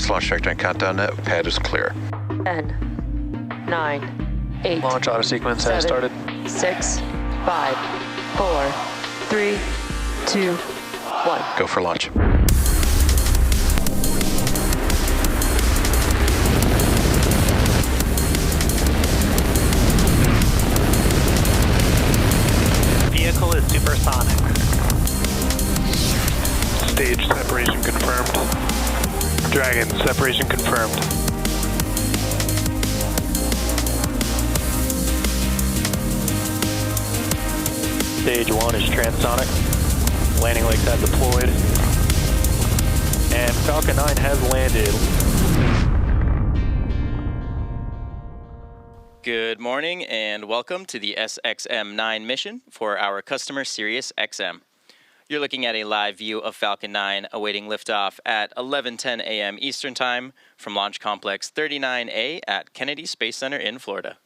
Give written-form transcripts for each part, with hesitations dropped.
Sirius launch trajectory countdown net. Pad is clear. 10, 9, 8. Launch auto sequence has 7, started. 6, 5, 4, 3, 2, 1. Go for launch. Vehicle is supersonic. Stage separation confirmed. Dragon, separation confirmed. Stage 1 is transonic. Landing legs have deployed. And Falcon 9 has landed. Good morning and welcome to the SXM-9 mission for our customer Sirius XM. You're looking at a live view of Falcon 9 awaiting liftoff at 11:10 a.m. Eastern Time from Launch Complex 39A at Kennedy Space Center in Florida.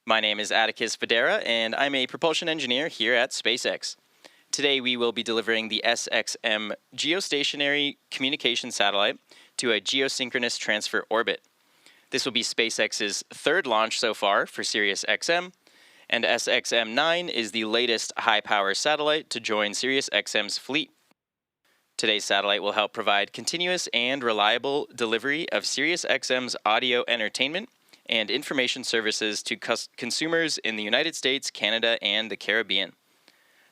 My name is Atticus Federa and I'm a propulsion engineer here at SpaceX. Today we will be delivering the SXM geostationary communication satellite to a geosynchronous transfer orbit. This will be SpaceX's third launch so far for Sirius XM, and SXM-9 is the latest high-power satellite to join Sirius XM's fleet. Today's satellite will help provide continuous and reliable delivery of Sirius XM's audio entertainment and information services to consumers in the United States, Canada, and the Caribbean.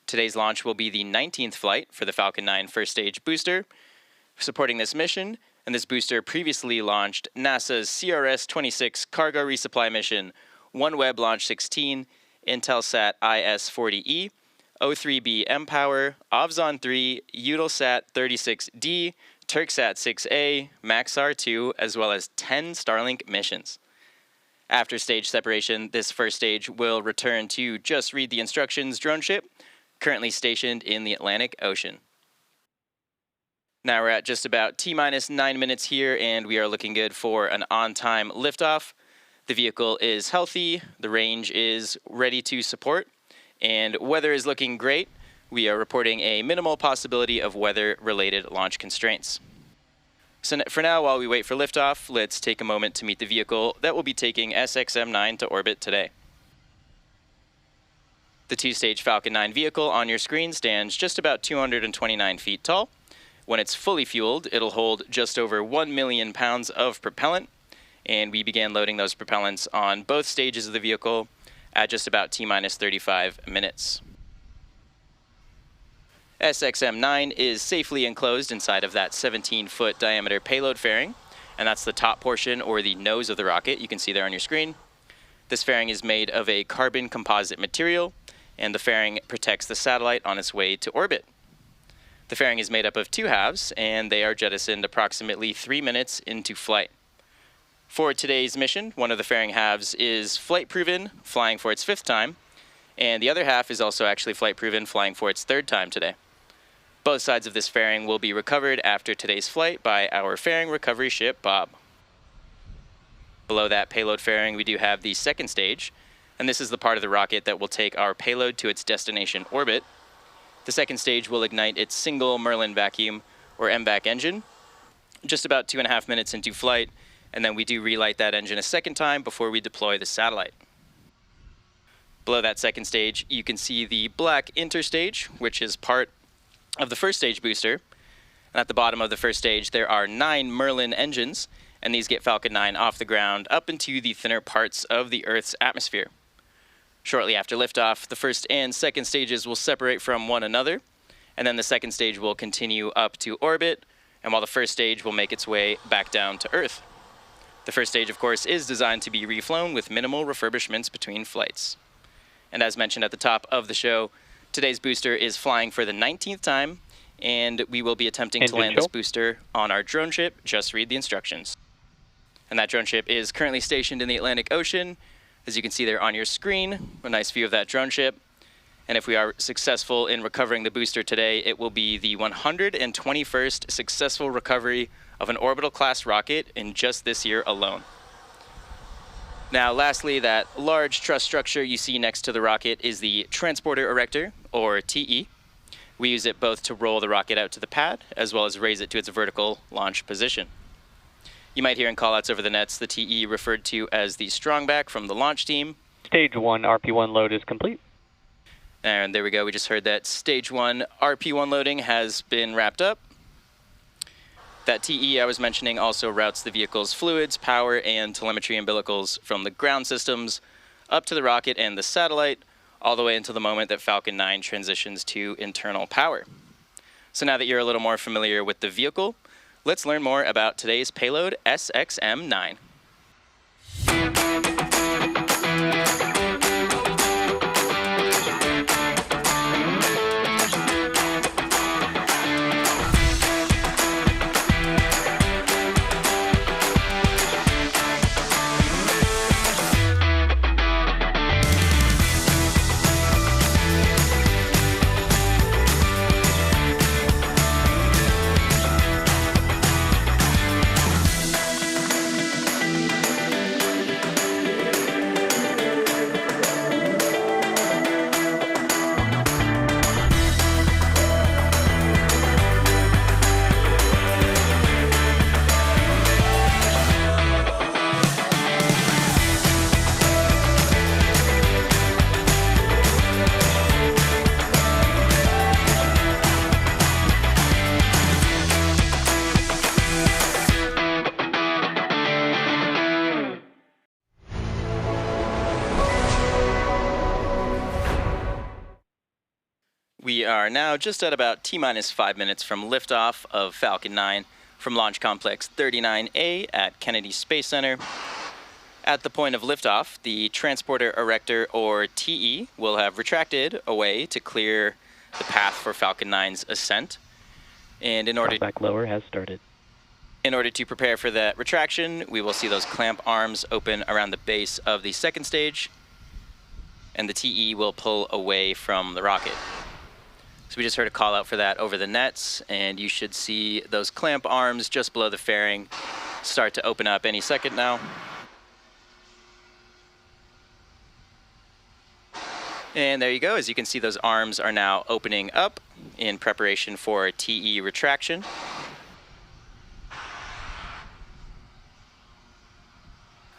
Today's launch will be the 19th flight for the Falcon 9 first stage booster. Supporting this mission, and this booster previously launched NASA's CRS-26 cargo resupply mission, OneWeb Launch 16, Intelsat IS-40E, O3b mPOWER, Ovzon 3, Eutelsat 36D, Turksat 6A, Maxar 2, as well as 10 Starlink missions. After stage separation, this first stage will return to Just Read the Instructions drone ship, currently stationed in the Atlantic Ocean. Now we're at just about T-minus 9 minutes here, and we are looking good for an on-time liftoff. The vehicle is healthy, the range is ready to support, and weather is looking great. We are reporting a minimal possibility of weather-related launch constraints. So for now, while we wait for liftoff, let's take a moment to meet the vehicle that will be taking SXM-9 to orbit today. The two-stage Falcon 9 vehicle on your screen stands just about 229 feet tall. When it's fully fueled, it'll hold just over 1 million pounds of propellant, and we began loading those propellants on both stages of the vehicle at just about T-minus 35 minutes. SXM-9 is safely enclosed inside of that 17-foot diameter payload fairing, and that's the top portion or the nose of the rocket you can see there on your screen. This fairing is made of a carbon composite material, and the fairing protects the satellite on its way to orbit. The fairing is made up of two halves, and they are jettisoned approximately 3 minutes into flight. For today's mission, one of the fairing halves is flight-proven, flying for its 5th time, and the other half is also actually flight-proven, flying for its 3rd time today. Both sides of this fairing will be recovered after today's flight by our fairing recovery ship, Bob. Below that payload fairing, we do have the second stage, and this is the part of the rocket that will take our payload to its destination orbit. The second stage will ignite its single Merlin vacuum, or MVAC engine, just about 2.5 minutes into flight, and then we do relight that engine a second time before we deploy the satellite. Below that second stage, you can see the black interstage, which is part of the first stage booster. And at the bottom of the first stage, there are 9 Merlin engines, and these get Falcon 9 off the ground up into the thinner parts of the Earth's atmosphere. Shortly after liftoff, the first and second stages will separate from one another, and then the second stage will continue up to orbit, and while the first stage will make its way back down to Earth. The first stage, of course, is designed to be reflown with minimal refurbishments between flights. And as mentioned at the top of the show, today's booster is flying for the 19th time, and we will be attempting to land this booster on our drone ship, Just Read the Instructions. And that drone ship is currently stationed in the Atlantic Ocean. As you can see there on your screen, a nice view of that drone ship. And if we are successful in recovering the booster today, it will be the 121st successful recovery of an orbital class rocket in just this year alone. Now, lastly, that large truss structure you see next to the rocket is the transporter erector, or TE. We use it both to roll the rocket out to the pad, as well as raise it to its vertical launch position. You might hear in callouts over the nets the TE referred to as the strongback from the launch team. Stage 1 RP1 load is complete. And there we go, we just heard that stage 1 RP1 loading has been wrapped up. That TE I was mentioning also routes the vehicle's fluids, power, and telemetry umbilicals from the ground systems up to the rocket and the satellite, all the way until the moment that Falcon 9 transitions to internal power. So now that you're a little more familiar with the vehicle, let's learn more about today's payload, SXM-9. We are now just at about T-minus 5 minutes from liftoff of Falcon 9 from Launch Complex 39A at Kennedy Space Center. At the point of liftoff, the transporter erector, or TE, will have retracted away to clear the path for Falcon 9's ascent. And in order Back lower has started. In order to prepare for that retraction, we will see those clamp arms open around the base of the second stage, and the TE will pull away from the rocket. So we just heard a call out for that over the nets, and you should see those clamp arms just below the fairing start to open up any second now. And there you go. As you can see, those arms are now opening up in preparation for TE retraction.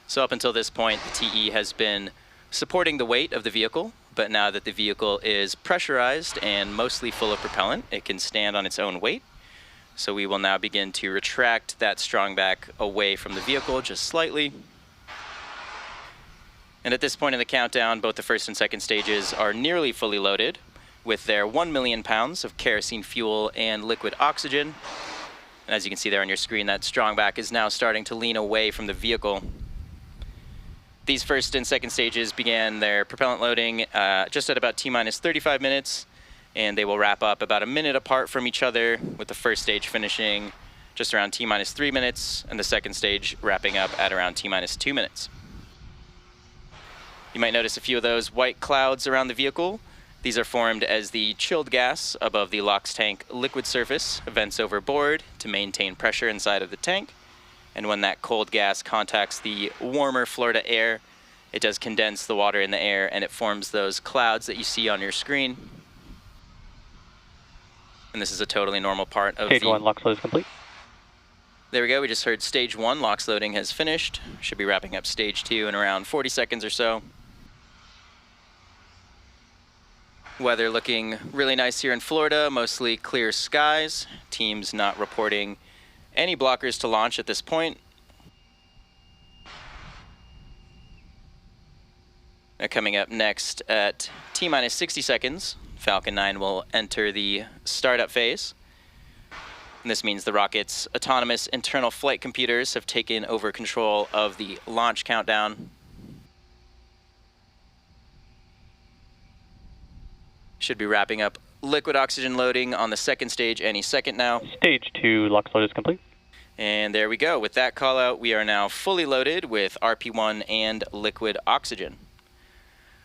So up until this point, the TE has been supporting the weight of the vehicle, but now that the vehicle is pressurized and mostly full of propellant, it can stand on its own weight. So we will now begin to retract that strongback away from the vehicle just slightly. And at this point in the countdown, both the first and second stages are nearly fully loaded with their 1 million pounds of kerosene fuel and liquid oxygen. And as you can see there on your screen, that strongback is now starting to lean away from the vehicle. These first and second stages began their propellant loading just at about T-minus 35 minutes, and they will wrap up about a minute apart from each other, with the first stage finishing just around T-minus 3 minutes, and the second stage wrapping up at around T-minus 2 minutes. You might notice a few of those white clouds around the vehicle. These are formed as the chilled gas above the LOX tank liquid surface vents overboard to maintain pressure inside of the tank. And when that cold gas contacts the warmer Florida air, it does condense the water in the air, and it forms those clouds that you see on your screen. And this is a totally normal part of Stage 1 LOX load is complete. There we go, we just heard stage 1 LOX loading has finished. Should be wrapping up stage 2 in around 40 seconds or so. Weather looking really nice here in Florida, mostly clear skies. Teams not reporting any blockers to launch at this point. Now coming up next at T-minus 60 seconds, Falcon 9 will enter the startup phase. And this means the rocket's autonomous internal flight computers have taken over control of the launch countdown. Should be wrapping up liquid oxygen loading on the second stage any second now. Stage 2 LOX load is complete. And there we go. With that call out, we are now fully loaded with RP1 and liquid oxygen.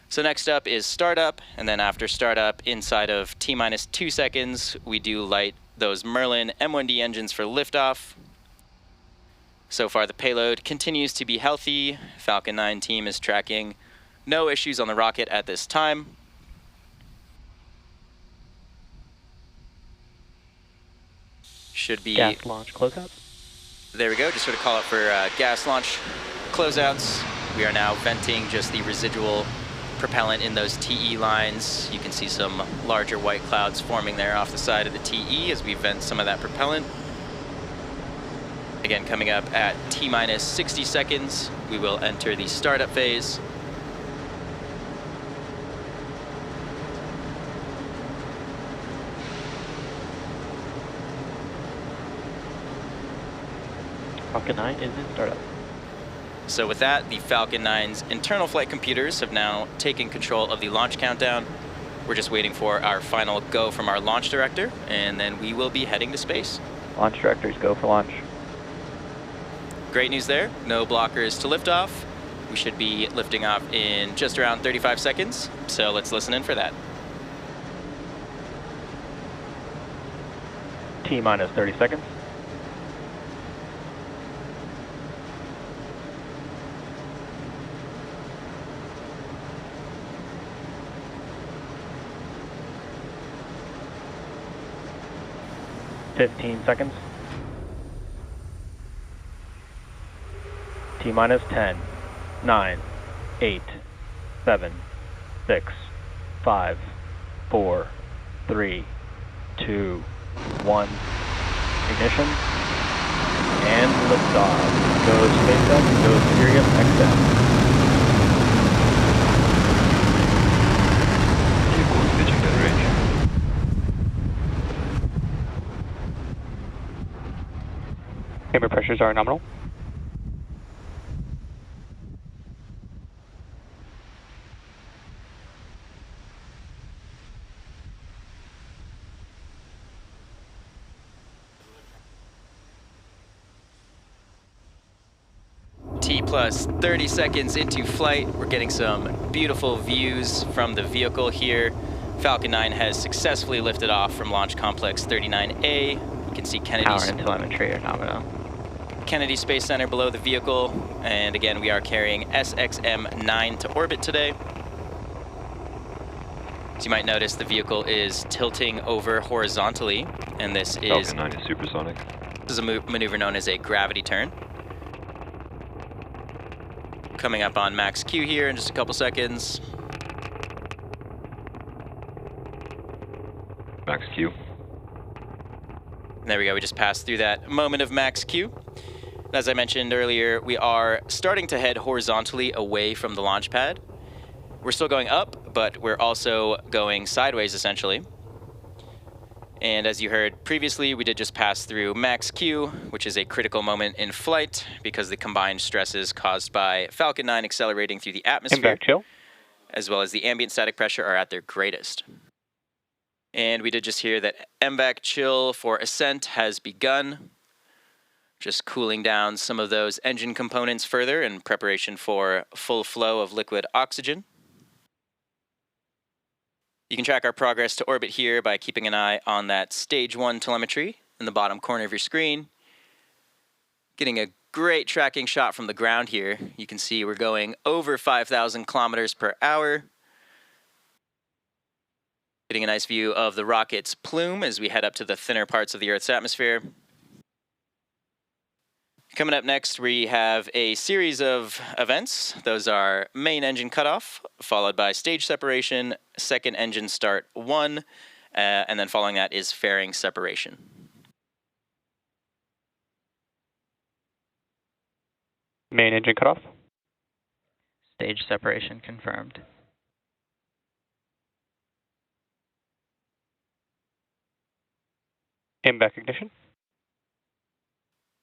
So next up is startup, and then after startup, inside of T-minus 2 seconds, we do light those Merlin M1D engines for liftoff. So far, the payload continues to be healthy. Falcon 9 team is tracking no issues on the rocket at this time. Should be Gas launch closeout. There we go, just sort of call out for gas launch closeouts. We are now venting just the residual propellant in those TE lines. You can see some larger white clouds forming there off the side of the TE as we vent some of that propellant. Again, coming up at T-minus 60 seconds, we will enter the startup phase. Falcon 9 is in startup. So with that, the Falcon 9's internal flight computers have now taken control of the launch countdown. We're just waiting for our final go from our launch director, and then we will be heading to space. Launch directors, go for launch. Great news there, no blockers to liftoff. We should be lifting off in just around 35 seconds, so let's listen in for that. T-minus 30 seconds. Fifteen seconds. T-minus 10, 9, 8, 7, 6, 5, 4, 3, 2, 1. Ignition. And liftoff. Go SpaceX, go Sirius SXM. Vehicle pitching that range. Chamber pressures are nominal. T plus 30 seconds into flight. We're getting some beautiful views from the vehicle here. Falcon 9 has successfully lifted off from Launch Complex 39A. You can see Power and telemetry are nominal. Kennedy Space Center below the vehicle. And again, we are carrying SXM-9 to orbit today. As you might notice, the vehicle is tilting over horizontally, and this is Falcon 9 is supersonic. This is a maneuver known as a gravity turn. Coming up on max Q here in just a couple seconds. Max Q. There we go, we just passed through that moment of max Q. As I mentioned earlier, we are starting to head horizontally away from the launch pad. We're still going up, but we're also going sideways essentially. And as you heard previously, we did just pass through max Q, which is a critical moment in flight because the combined stresses caused by Falcon 9 accelerating through the atmosphere, as well as the ambient static pressure, are at their greatest. And we did just hear that MVAC chill for ascent has begun, just cooling down some of those engine components further in preparation for full flow of liquid oxygen. You can track our progress to orbit here by keeping an eye on that stage 1 telemetry in the bottom corner of your screen. Getting a great tracking shot from the ground here. You can see we're going over 5,000 kilometers per hour. Getting a nice view of the rocket's plume as we head up to the thinner parts of the Earth's atmosphere. Coming up next, we have a series of events. Those are main engine cutoff, followed by stage separation, second engine start 1, and then following that is fairing separation. Main engine cutoff. Stage separation confirmed. MVAC ignition.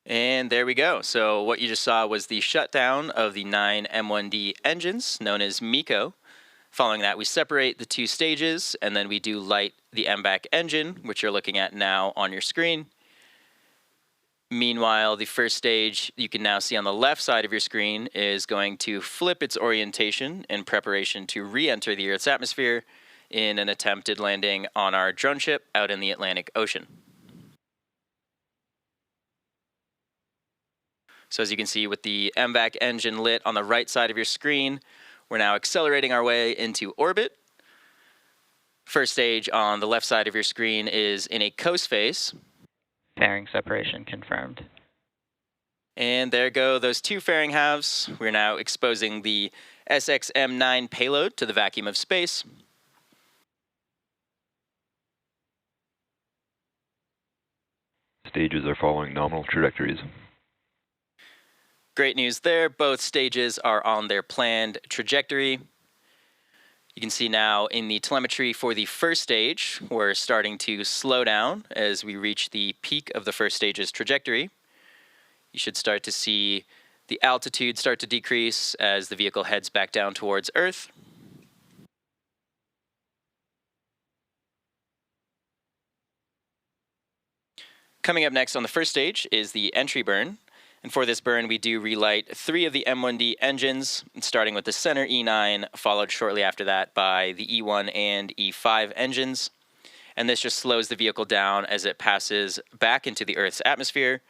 And there we go. So what you just saw was the shutdown of the 9 M1D engines, known as MECO. Following that, we separate the 2 stages, and then we do light the MVAC engine, which you're looking at now on your screen. Meanwhile, the first stage, you can now see on the left side of your screen, is going to flip its orientation in preparation to re-enter the Earth's atmosphere in an attempted landing on our drone ship out in the Atlantic Ocean. So as you can see with the MVAC engine lit on the right side of your screen, we're now accelerating our way into orbit. First stage on the left side of your screen is in a coast phase. Fairing separation confirmed. And there go those two fairing halves. We're now exposing the SXM-9 payload to the vacuum of space. Stages are following nominal trajectories. Great news there. Both stages are on their planned trajectory. You can see now in the telemetry for the first stage, we're starting to slow down as we reach the peak of the first stage's trajectory. You should start to see the altitude start to decrease as the vehicle heads back down towards Earth. Coming up next on the first stage is the entry burn. And for this burn, we do relight 3 of the M1D engines, starting with the center E9, followed shortly after that by the E1 and E5 engines. And this just slows the vehicle down as it passes back into the Earth's atmosphere,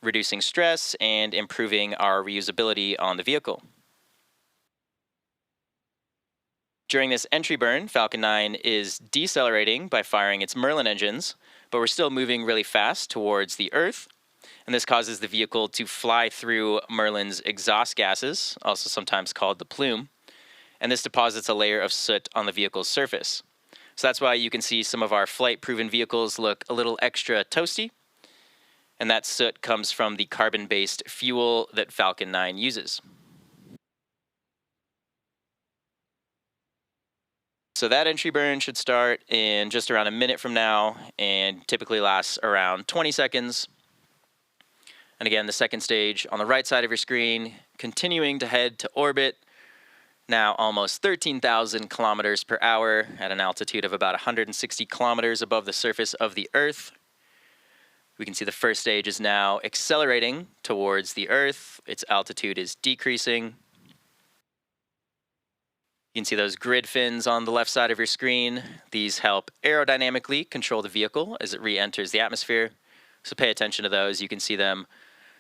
reducing stress and improving our reusability on the vehicle. During this entry burn, Falcon 9 is decelerating by firing its Merlin engines, but we're still moving really fast towards the Earth. And this causes the vehicle to fly through Merlin's exhaust gases, also sometimes called the plume. And this deposits a layer of soot on the vehicle's surface. So that's why you can see some of our flight-proven vehicles look a little extra toasty. And that soot comes from the carbon-based fuel that Falcon 9 uses. So that entry burn should start in just around a minute from now and typically lasts around 20 seconds. And again, the second stage on the right side of your screen, continuing to head to orbit, now almost 13,000 kilometers per hour at an altitude of about 160 kilometers above the surface of the Earth. We can see the first stage is now accelerating towards the Earth. Its altitude is decreasing. You can see those grid fins on the left side of your screen. These help aerodynamically control the vehicle as it re-enters the atmosphere. So pay attention to those. You can see them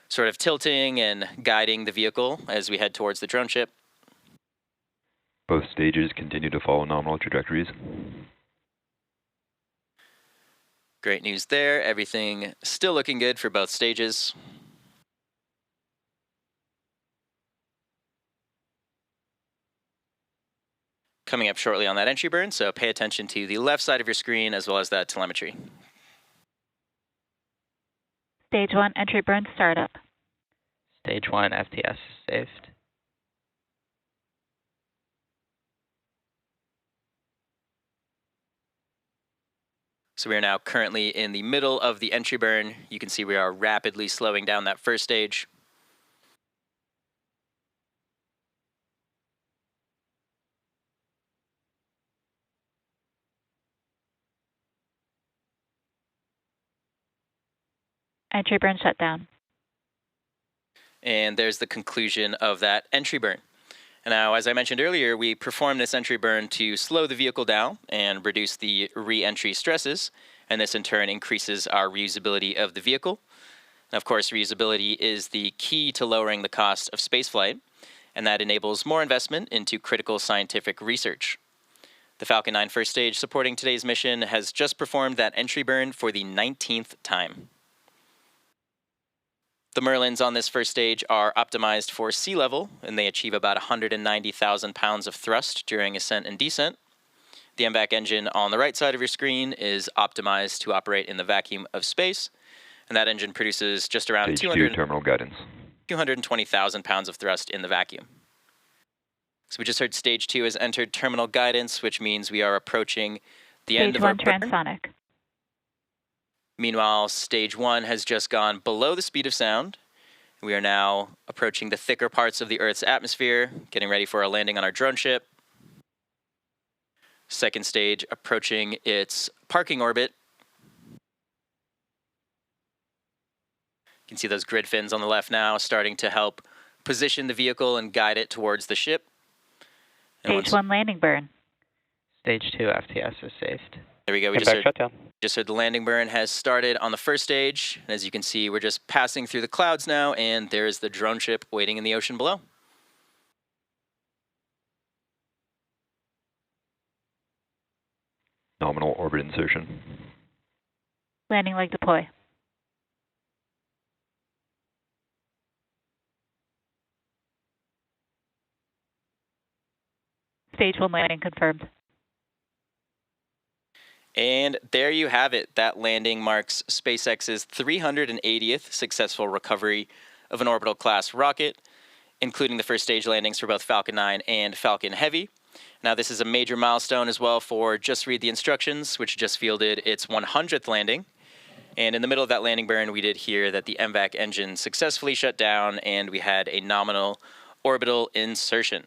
sort of tilting and guiding the vehicle as we head towards the drone ship. Both stages continue to follow nominal trajectories. Great news there. Everything still looking good for both stages. Coming up shortly on that entry burn, so pay attention to the left side of your screen as well as that telemetry. Stage 1 entry burn startup. Stage 1 FTS is saved. So we are now currently in the middle of the entry burn. You can see we are rapidly slowing down that first stage. Entry burn shut down. And there's the conclusion of that entry burn. And now, as I mentioned earlier, we perform this entry burn to slow the vehicle down and reduce the re-entry stresses. And this in turn increases our reusability of the vehicle. And of course, reusability is the key to lowering the cost of spaceflight. And that enables more investment into critical scientific research. The Falcon 9 first stage supporting today's mission has just performed that entry burn for the 19th time. The Merlins on this first stage are optimized for sea level, and they achieve about 190,000 pounds of thrust during ascent and descent. The MVAC engine on the right side of your screen is optimized to operate in the vacuum of space, and that engine produces just around Stage 2 terminal guidance. 220,000 pounds of thrust in the vacuum. So we just heard stage 2 has entered terminal guidance, which means we are approaching the end of our burn. Stage 1 transonic. Meanwhile, stage 1 has just gone below the speed of sound. We are now approaching the thicker parts of the Earth's atmosphere, getting ready for a landing on our drone ship. Second stage approaching its parking orbit. You can see those grid fins on the left now starting to help position the vehicle and guide it towards the ship. And Stage 1 landing burn. Stage 2 FTS is saved. There we go. We just heard the landing burn has started on the first stage. And as you can see, we're just passing through the clouds now, and there's the drone ship waiting in the ocean below. Nominal orbit insertion. Landing leg deploy. Stage 1 landing confirmed. And there you have it. That landing marks SpaceX's 380th successful recovery of an orbital class rocket, including the first stage landings for both Falcon 9 and Falcon Heavy. Now, this is a major milestone as well for Just Read the Instructions, which just fielded its 100th landing. And in the middle of that landing burn, we did hear that the MVAC engine successfully shut down and we had a nominal orbital insertion.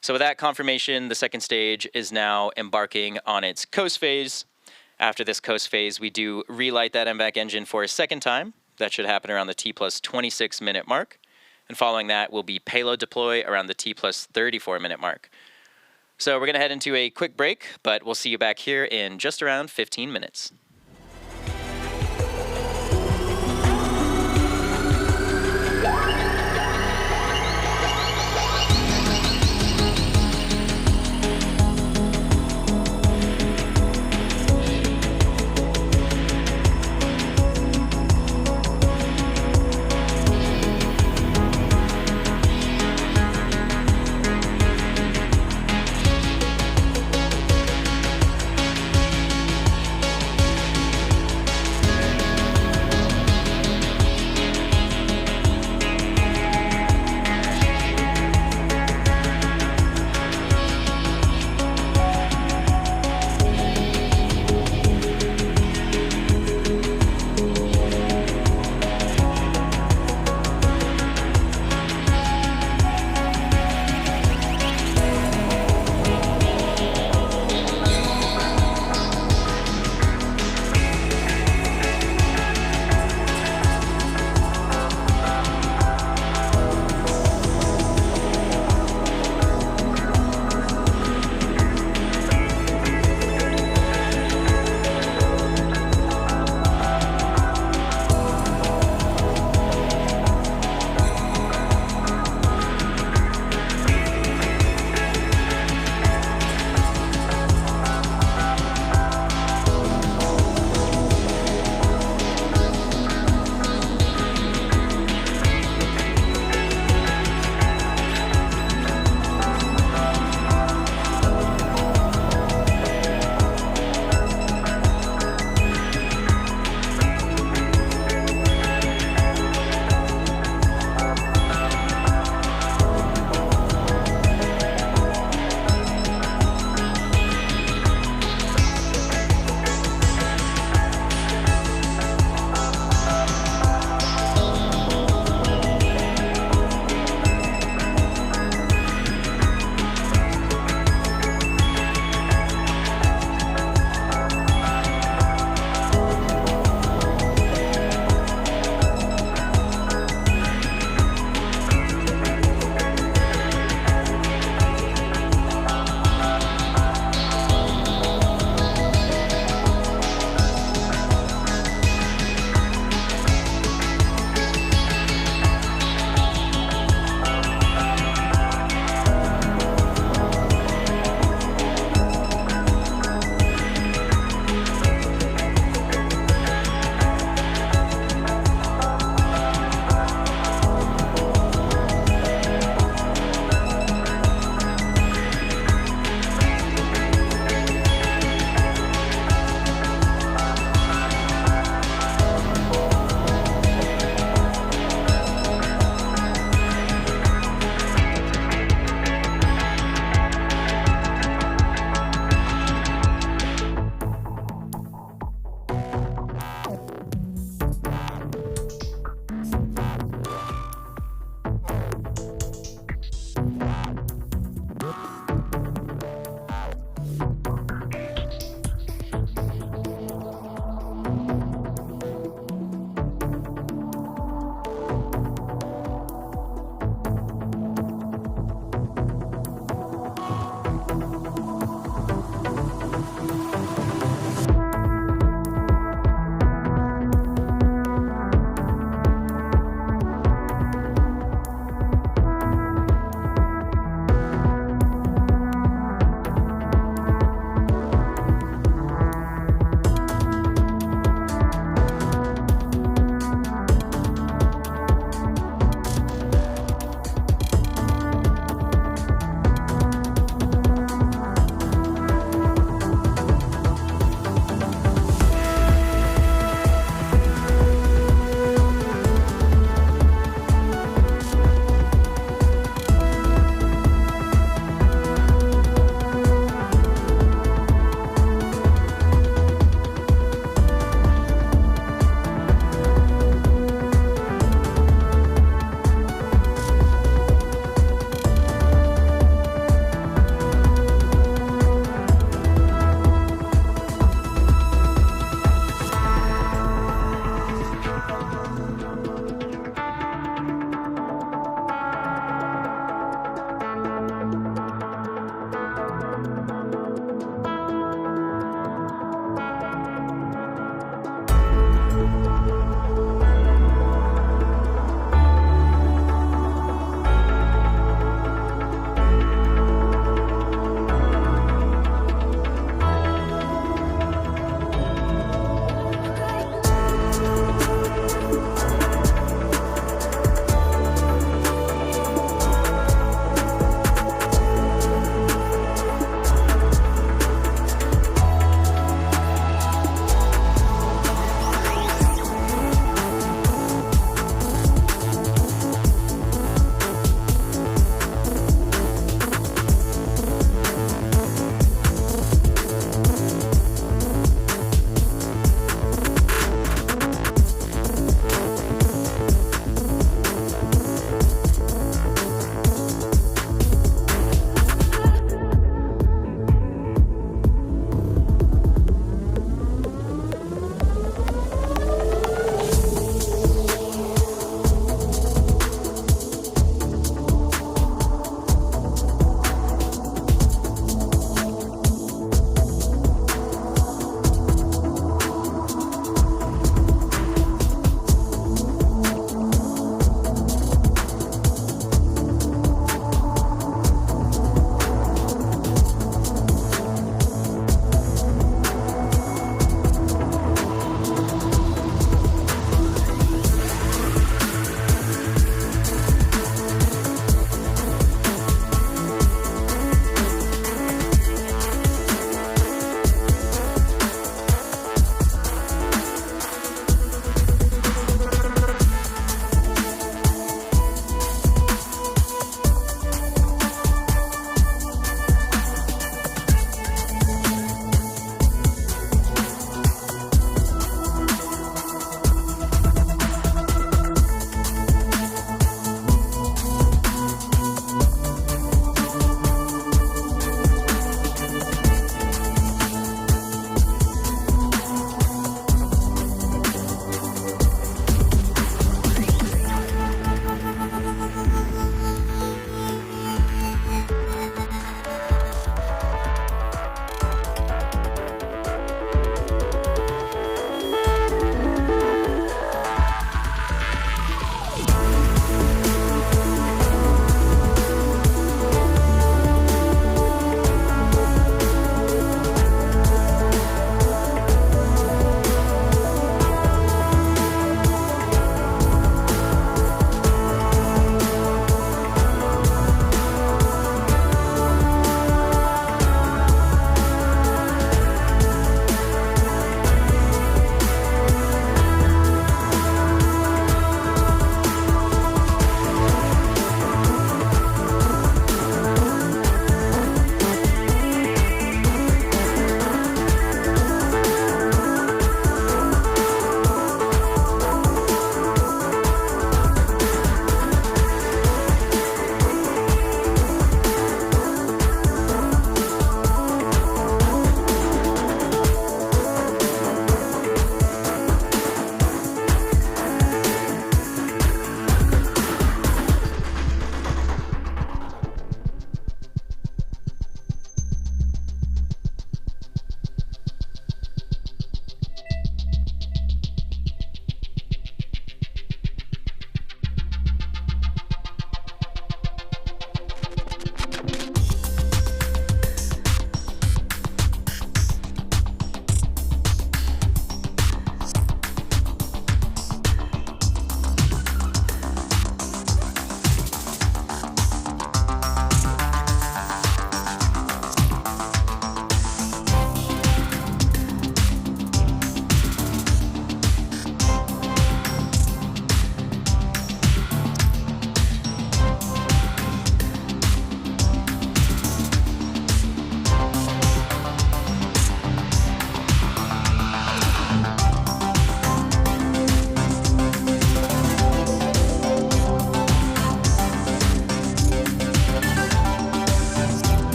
So with that confirmation, the second stage is now embarking on its coast phase. After this coast phase, we do relight that MVAC engine for a second time. That should happen around the T+26 minute mark. And following that will be payload deploy around the T+34 minute mark. So we're going to head into a quick break, but we'll see you back here in just around 15 minutes.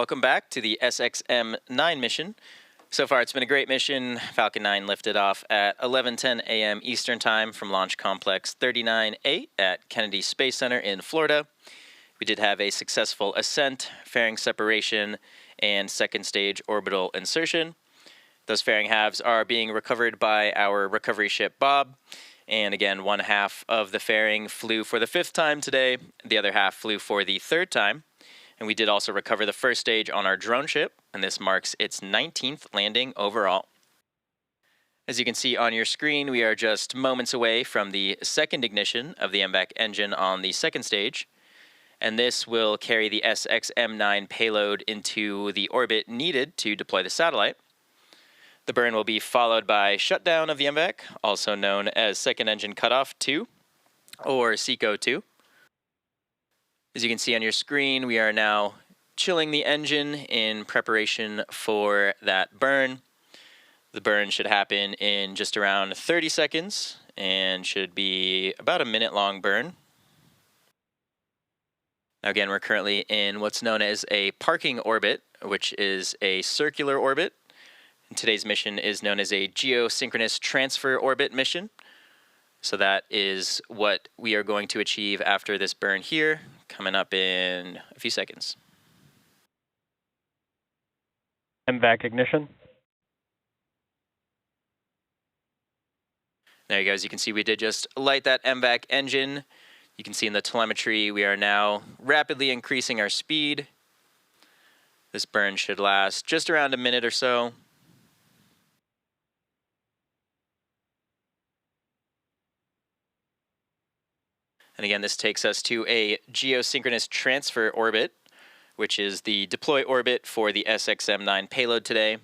welcome back to the SXM-9 mission. So far, it's been a great mission. Falcon 9 lifted off at 11:10 a.m. Eastern Time from Launch Complex 39A at Kennedy Space Center in Florida. We did have a successful ascent, fairing separation, and second stage orbital insertion. Those fairing halves are being recovered by our recovery ship Bob. And again, one half of the fairing flew for the 5th time today. The other half flew for the 3rd time. And we did also recover the first stage on our drone ship, and this marks its 19th landing overall. As you can see on your screen, we are just moments away from the second ignition of the MVAC engine on the second stage, and this will carry the SXM-9 payload into the orbit needed to deploy the satellite. The burn will be followed by shutdown of the MVAC, also known as Second Engine Cutoff 2, or SECO 2. As you can see on your screen, we are now chilling the engine in preparation for that burn. The burn should happen in just around 30 seconds and should be about a minute-long burn. Now again, we're currently in what's known as a parking orbit, which is a circular orbit. And today's mission is known as a geosynchronous transfer orbit mission. So that is what we are going to achieve after this burn here, coming up in a few seconds. MVAC ignition. There you go. As you can see, we did just light that MVAC engine. You can see in the telemetry, we are now rapidly increasing our speed. This burn should last just around a minute or so. And again, this takes us to a geosynchronous transfer orbit, which is the deploy orbit for the SXM-9 payload today.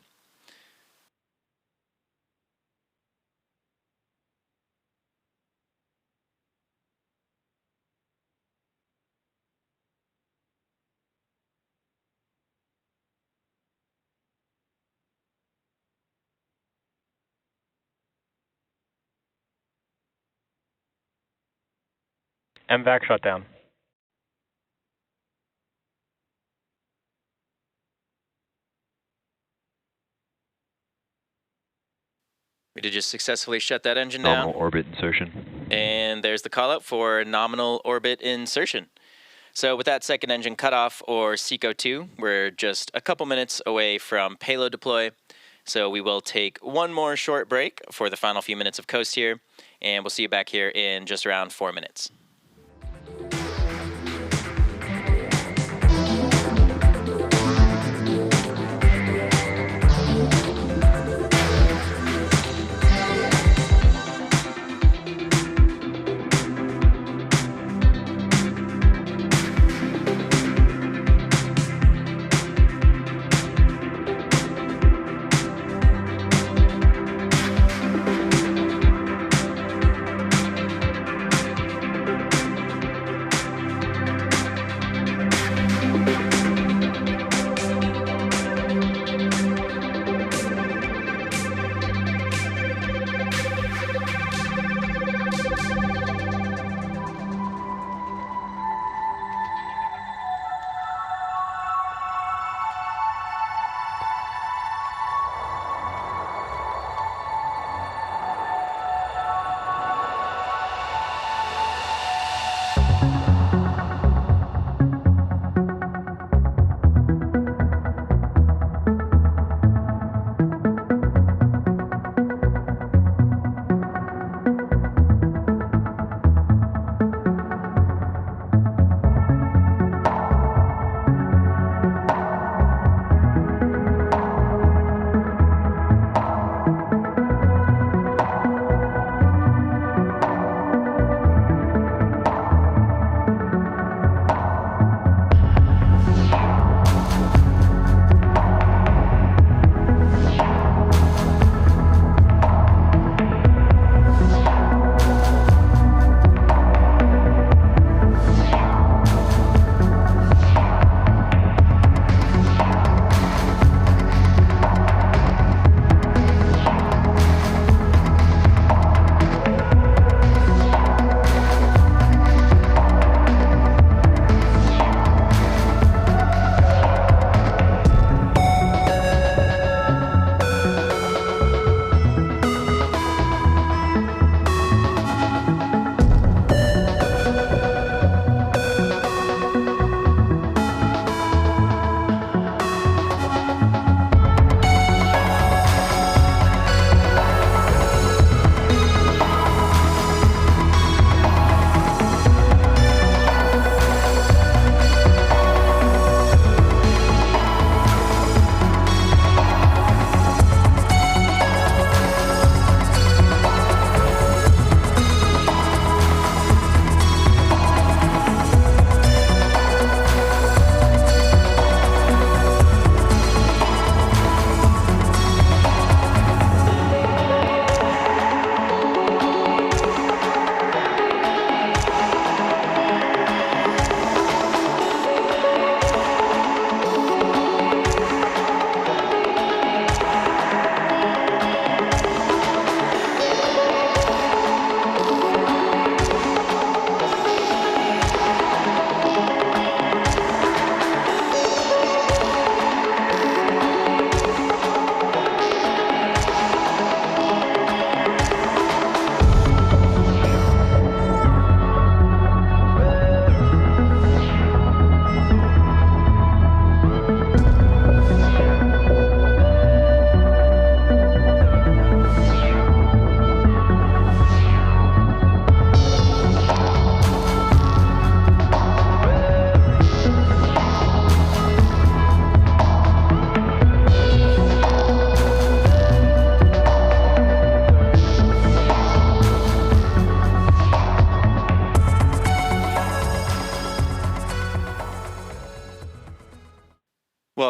MVAC shutdown. We did just successfully shut that engine down. Nominal orbit insertion. And there's the call out for nominal orbit insertion. So with that second engine cutoff, or SECO 2, we're just a couple minutes away from payload deploy. So we will take one more short break for the final few minutes of coast here, and we'll see you back here in just around 4 minutes.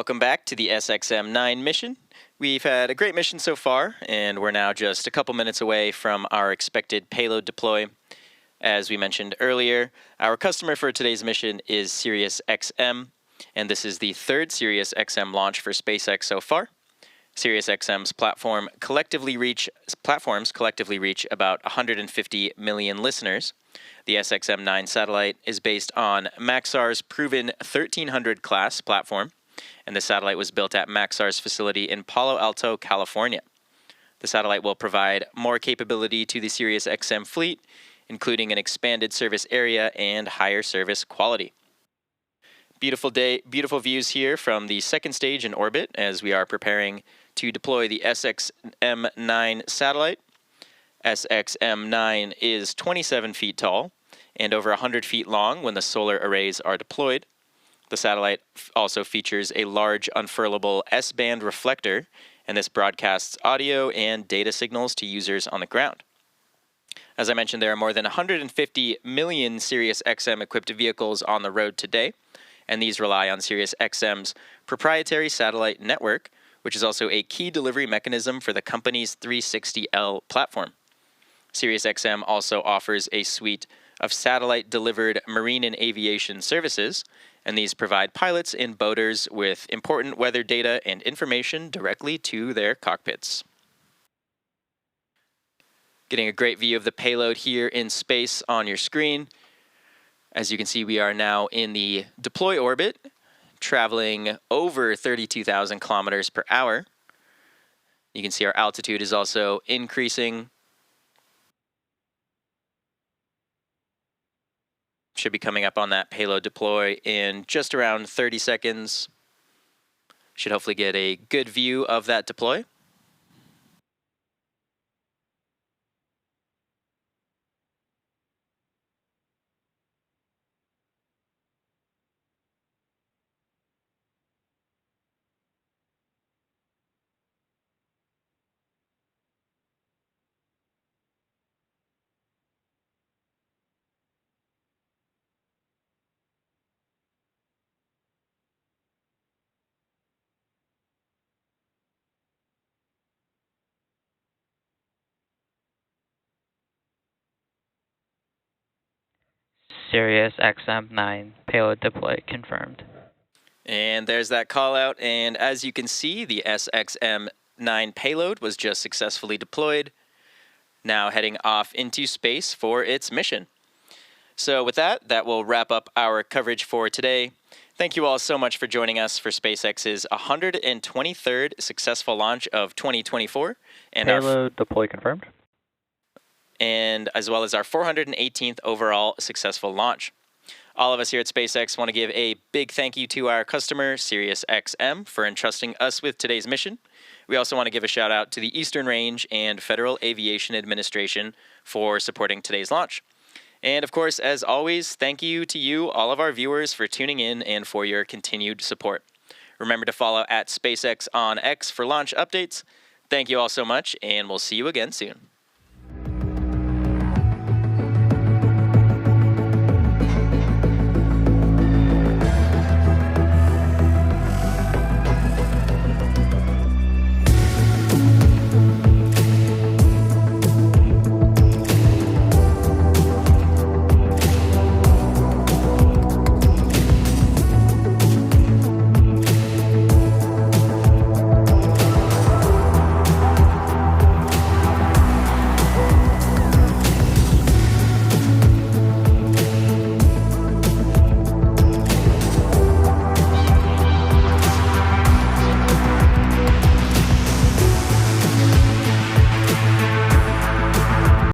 Welcome back to the SXM-9 mission. We've had a great mission so far, and we're now just a couple minutes away from our expected payload deploy. As we mentioned earlier, our customer for today's mission is Sirius XM, and this is the third Sirius XM launch for SpaceX so far. Sirius XM's platforms collectively reach about 150 million listeners. The SXM-9 satellite is based on Maxar's proven 1300 class platform, and the satellite was built at Maxar's facility in Palo Alto, California. The satellite will provide more capability to the Sirius XM fleet, including an expanded service area and higher service quality. Beautiful day, beautiful views here from the second stage in orbit as we are preparing to deploy the SXM-9 satellite. SXM-9 is 27 feet tall and over 100 feet long when the solar arrays are deployed. The satellite also features a large unfurlable S-band reflector, and this broadcasts audio and data signals to users on the ground. As I mentioned, there are more than 150 million Sirius XM-equipped vehicles on the road today, and these rely on Sirius XM's proprietary satellite network, which is also a key delivery mechanism for the company's 360L platform. Sirius XM also offers a suite of satellite-delivered marine and aviation services, and these provide pilots and boaters with important weather data and information directly to their cockpits. Getting a great view of the payload here in space on your screen. As you can see, we are now in the deploy orbit, traveling over 32,000 kilometers per hour. You can see our altitude is also increasing. Should be coming up on that payload deploy in just around 30 seconds. Should hopefully get a good view of that deploy. Sirius XM-9 payload deploy confirmed. And there's that call out, and as you can see, the SXM-9 payload was just successfully deployed, now heading off into space for its mission. So with that, that will wrap up our coverage for today. Thank you all so much for joining us for SpaceX's 123rd successful launch of 2024. And Payload deploy confirmed. And as well as our 418th overall successful launch. All of us here at SpaceX want to give a big thank you to our customer, Sirius XM, for entrusting us with today's mission. We also want to give a shout out to the Eastern Range and Federal Aviation Administration for supporting today's launch. And of course, as always, thank you to you, all of our viewers, for tuning in and for your continued support. Remember to follow at SpaceX on X for launch updates. Thank you all so much, and we'll see you again soon.